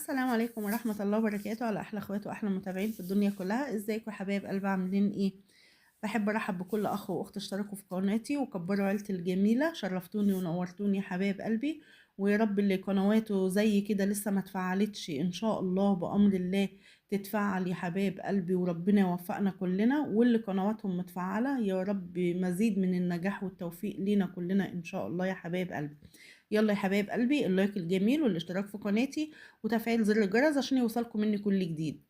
السلام عليكم ورحمة الله وبركاته على أحلى أخوات وأحلى متابعين في الدنيا كلها. ازيكم يا حبايب قلبي، عاملين ايه؟ بحب أرحب بكل أخ وأخت اشتركوا في قناتي وكبروا عيلتي الجميلة. شرفتوني ونورتوني يا حبايب قلبي، ويا رب اللي قنواته زي كده لسه ما اتفعلتش إن شاء الله بأمر الله تتفعل يا حبايب قلبي، وربنا يوفقنا كلنا، واللي قنواتهم متفعلة يا رب مزيد من النجاح والتوفيق لينا كلنا إن شاء الله يا حبايب قلبي. يلا يا حبايب قلبي، اللايك الجميل والاشتراك في قناتي وتفعيل زر الجرس عشان يوصلكم مني كل جديد.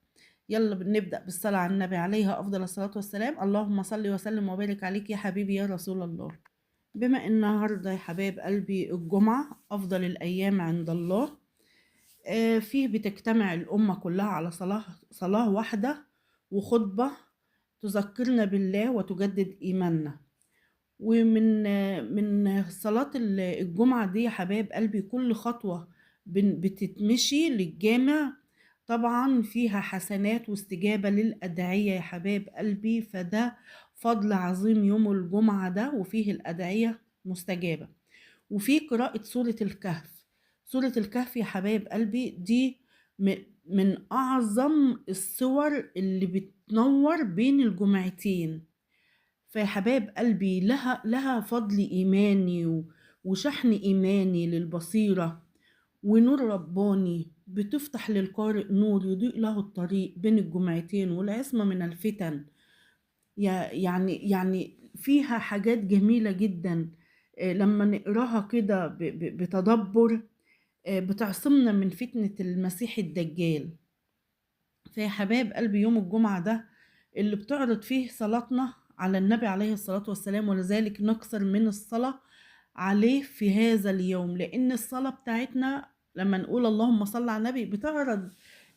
يلا نبدأ بالصلاة على النبي عليها أفضل الصلاة والسلام. اللهم صل وسلم وبارك عليك يا حبيبي يا رسول الله. بما إن النهاردة يا حبايب قلبي الجمعة أفضل الأيام عند الله، فيه بتجتمع الأمة كلها على صلاة واحدة وخطبة تذكرنا بالله وتجدد إيماننا. ومن صلاة الجمعة دي يا حبايب قلبي كل خطوة بتتمشي للجامع طبعا فيها حسنات واستجابة للأدعية يا حبايب قلبي، فده فضل عظيم يوم الجمعة ده، وفيه الأدعية مستجابة. وفي قراءة سورة الكهف. سورة الكهف يا حبايب قلبي دي من أعظم السور اللي بتنور بين الجمعتين. فيا حبايب قلبي لها فضل إيماني وشحن إيماني للبصيرة ونور رباني، بتفتح للقارئ نور يضيء له الطريق بين الجمعتين والعصمة من الفتن. يعني فيها حاجات جميلة جدا، لما نقراها كده بتدبر بتعصمنا من فتنة المسيح الدجال. فيا حبايب قلبي يوم الجمعة ده اللي بتعرض فيه صلاتنا على النبي عليه الصلاة والسلام، ولذلك نكثر من الصلاة عليه في هذا اليوم، لأن الصلاة بتاعتنا لما نقول اللهم صل على النبي بتعرض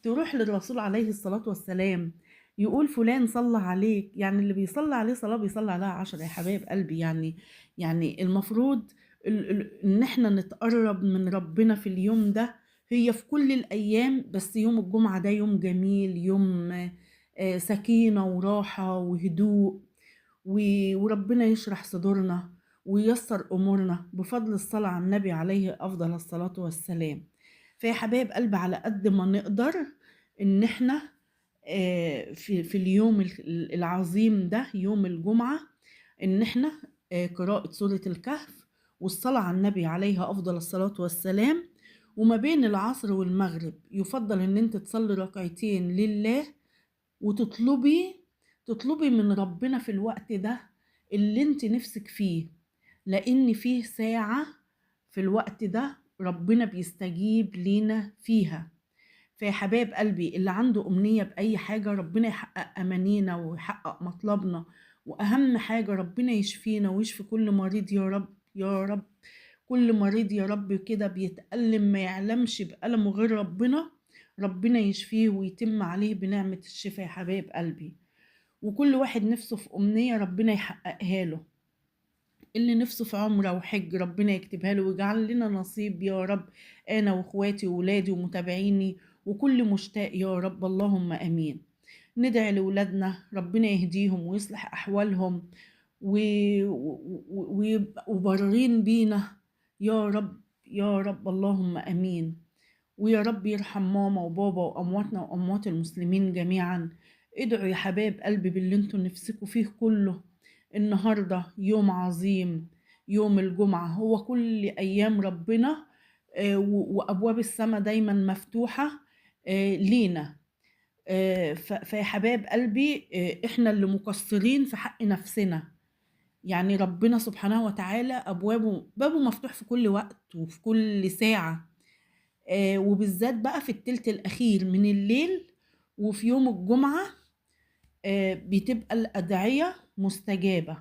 تروح للرسول عليه الصلاة والسلام، يقول فلان صلى عليك، يعني اللي بيصلى عليه صلاة بيصلى عليها 10 يا حبايب قلبي. يعني المفروض ان احنا نتقرب من ربنا في اليوم ده. هي في كل الأيام بس يوم الجمعة ده يوم جميل، يوم سكينة وراحة وهدوء، وربنا يشرح صدورنا وييسر أمورنا بفضل الصلاة على النبي عليه أفضل الصلاة والسلام. فيا حبايب قلبي على قد ما نقدر إن احنا في اليوم العظيم ده يوم الجمعة إن احنا قراءة سورة الكهف والصلاة على النبي عليها أفضل الصلاة والسلام. وما بين العصر والمغرب يفضل ان انت تصلي ركعتين لله تطلبي من ربنا في الوقت ده اللي انت نفسك فيه، لان فيه ساعة في الوقت ده ربنا بيستجيب لينا فيها. فيا حبايب قلبي اللي عنده أمنية بأي حاجة ربنا يحقق أمانينا ويحقق مطلبنا، وأهم حاجة ربنا يشفينا ويشفي كل مريض يا رب يا رب. كل مريض يا رب كده بيتألم ما يعلمش بألمه غير ربنا يشفيه ويتم عليه بنعمة الشفاء يا حبايب قلبي. وكل واحد نفسه في أمنية ربنا يحققها له، اللي نفسه في عمرة وحج ربنا يكتبها له ويجعل لنا نصيب يا رب، أنا وإخواتي وولادي ومتابعيني وكل مشتاق يا رب، اللهم أمين. ندعي لولادنا ربنا يهديهم ويصلح أحوالهم ويبقوا بارين بينا يا رب يا رب، اللهم أمين. ويا رب يرحم ماما وبابا وأمواتنا وأموات المسلمين جميعا. ادعوا يا حبايب قلبي باللي انتوا نفسكوا فيه كله. النهاردة يوم عظيم، يوم الجمعة هو كل أيام ربنا، وأبواب السماء دايما مفتوحة لينا. فيا حبايب قلبي احنا اللي مقصرين في حق نفسنا. يعني ربنا سبحانه وتعالى بابه مفتوح في كل وقت وفي كل ساعة، وبالذات بقى في التلت الأخير من الليل وفي يوم الجمعة بتبقى الأدعية مستجابة.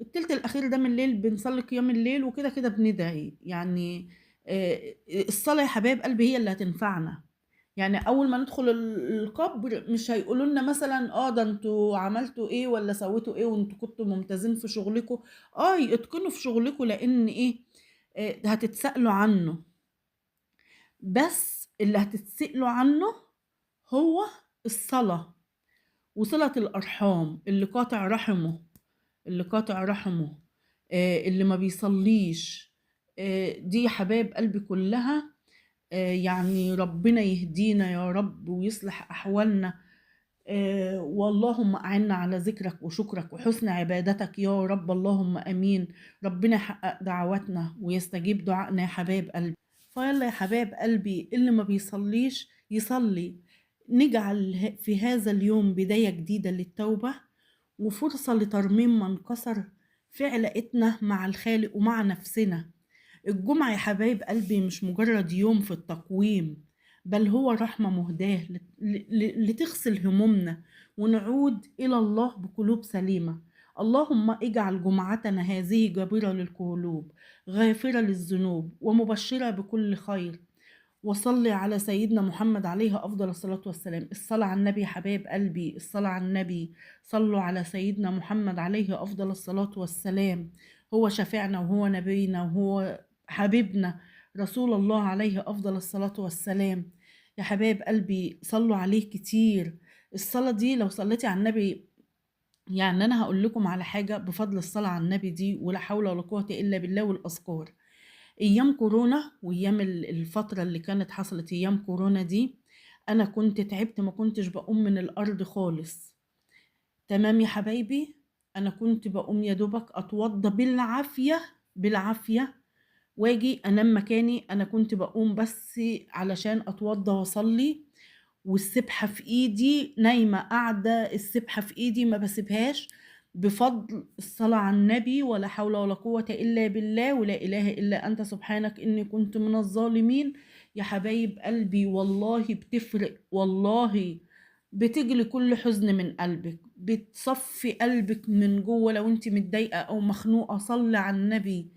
التلت الأخير ده من الليل بنصلي قيام الليل وكده كده بندعي، يعني الصلاة يا حبايب قلبي هي اللي هتنفعنا. يعني أول ما ندخل القبر مش هيقولوا لنا مثلا ده انتوا عملتوا ايه ولا سويتوا ايه وانتوا كنتوا ممتازين في شغلكم. اتقنوا في شغلكم لأن ايه هتتسألوا عنه، بس اللي هتتسألوا عنه هو الصلاة وصلة الأرحام. اللي قاطع رحمه اللي ما بيصليش، دي يا حبايب قلبي كلها يعني ربنا يهدينا يا رب ويصلح أحوالنا. واللهم أعنا على ذكرك وشكرك وحسن عبادتك يا رب، اللهم أمين. ربنا يحقق دعواتنا ويستجيب دعائنا يا حبايب قلبي. فيلا يا حبايب قلبي، اللي ما بيصليش يصلي. نجعل في هذا اليوم بداية جديدة للتوبة وفرصة لترميم ما انكسر في علاقتنا مع الخالق ومع نفسنا. الجمعة يا حبايب قلبي مش مجرد يوم في التقويم، بل هو رحمة مهداة لتغسل همومنا ونعود إلى الله بقلوب سليمة. اللهم اجعل جمعتنا هذه جابرة للقلوب، غافرة للذنوب، ومبشرة بكل خير. وصلي على سيدنا محمد عليه أفضل الصلاة والسلام. الصلاة على النبي يا حبايب قلبي، الصلاة على النبي. صلوا على سيدنا محمد عليه أفضل الصلاة والسلام. هو شفيعنا وهو نبينا وهو حبيبنا، رسول الله عليه أفضل الصلاة والسلام. يا حبايب قلبي صلوا عليه كتير. الصلاة دي لو صليتي على النبي، يعني أنا هقول لكم على حاجة بفضل الصلاة على النبي دي، ولا حول ولا قوة إلا بالله، والأذكار. ايام كورونا وايام الفتره اللي كانت حصلت ايام كورونا دي، انا كنت تعبت، ما كنتش بقوم من الارض خالص. تمام يا حبايبي، انا كنت بقوم يا دوبك اتوضى بالعافيه بالعافيه واجي انام مكاني. انا كنت بقوم بس علشان اتوضى واصلي، والسبحة في ايدي، نايمة قاعدة السبحة في ايدي ما بسيبهاش، بفضل الصلاة على النبي. ولا حول ولا قوة الا بالله، ولا اله الا انت سبحانك اني كنت من الظالمين. يا حبايب قلبي والله بتفرق، والله بتجلي كل حزن من قلبك، بتصفي قلبك من جوه. لو انت متضايقة او مخنوقة صلي على النبي.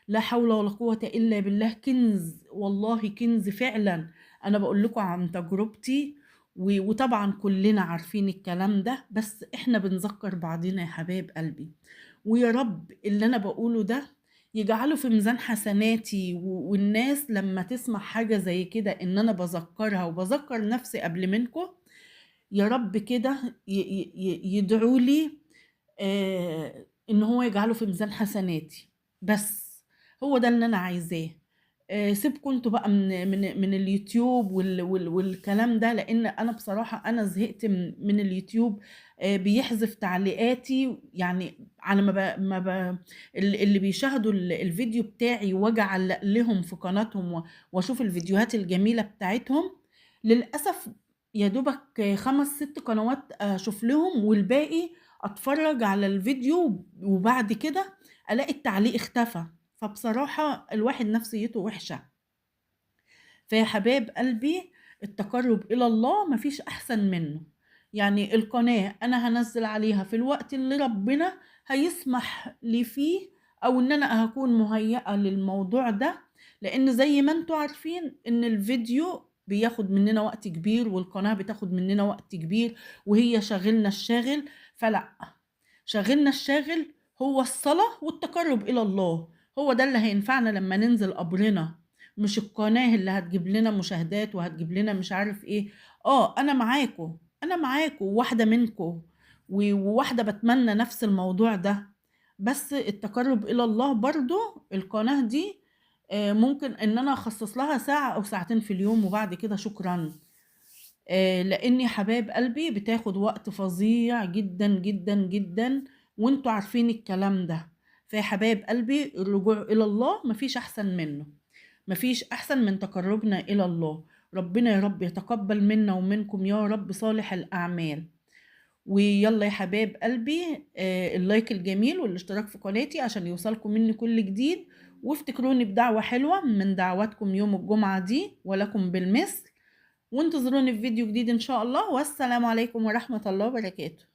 لا حول ولا قوة الا بالله. كنز، والله كنز فعلا. انا بقول لكم عن تجربتي، وطبعا كلنا عارفين الكلام ده، بس احنا بنذكر بعضنا يا حبايب قلبي. ويا رب اللي انا بقوله ده يجعله في ميزان حسناتي، والناس لما تسمع حاجة زي كده ان انا بذكرها وبذكر نفسي قبل منكم، يا رب كده يدعوا لي ان هو يجعله في ميزان حسناتي. بس هو ده اللي انا عايزاه. سيبكم انتوا بقى من اليوتيوب والكلام ده، لان انا بصراحة انا زهقت من اليوتيوب. بيحذف تعليقاتي، يعني على اللي بيشاهدوا الفيديو بتاعي واجي اعلق لهم في قناتهم واشوف الفيديوهات الجميلة بتاعتهم. للأسف يا دوبك 5 6 قنوات اشوف لهم، والباقي اتفرج على الفيديو وبعد كده الاقي التعليق اختفى. فبصراحة الواحد نفسيته وحشة. فيا حباب قلبي، التقرب إلى الله مفيش أحسن منه. يعني القناة أنا هنزل عليها في الوقت اللي ربنا هيسمح لي فيه، أو إن أنا هكون مهيئة للموضوع ده. لأن زي ما انتوا عارفين إن الفيديو بياخد مننا وقت كبير، والقناة بتاخد مننا وقت كبير، وهي شاغلنا الشاغل. فلا، شاغلنا الشاغل هو الصلاة والتقرب إلى الله. هو ده اللي هينفعنا لما ننزل قبرنا، مش القناة اللي هتجيب لنا مشاهدات وهتجيب لنا مش عارف ايه. انا معاكم، انا معاكم، واحدة منكم، وواحدة بتمنى نفس الموضوع ده. بس التقرب الى الله برضو القناة دي ممكن ان انا اخصص لها ساعة او ساعتين في اليوم، وبعد كده شكرا. لاني حبايب قلبي بتاخد وقت فظيع جدا جدا جدا، وانتوا عارفين الكلام ده. فيا حبايب قلبي الرجوع الى الله مفيش احسن منه، مفيش أحسن من تقربنا إلى الله. ربنا يا رب يتقبل منا ومنكم يا رب صالح الأعمال. ويلا يا حباب قلبي، اللايك الجميل والاشتراك في قناتي عشان يوصلكم مني كل جديد. وافتكروني بدعوة حلوة من دعواتكم يوم الجمعة دي، ولكم بالمثل. وانتظروني في فيديو جديد إن شاء الله، والسلام عليكم ورحمة الله وبركاته.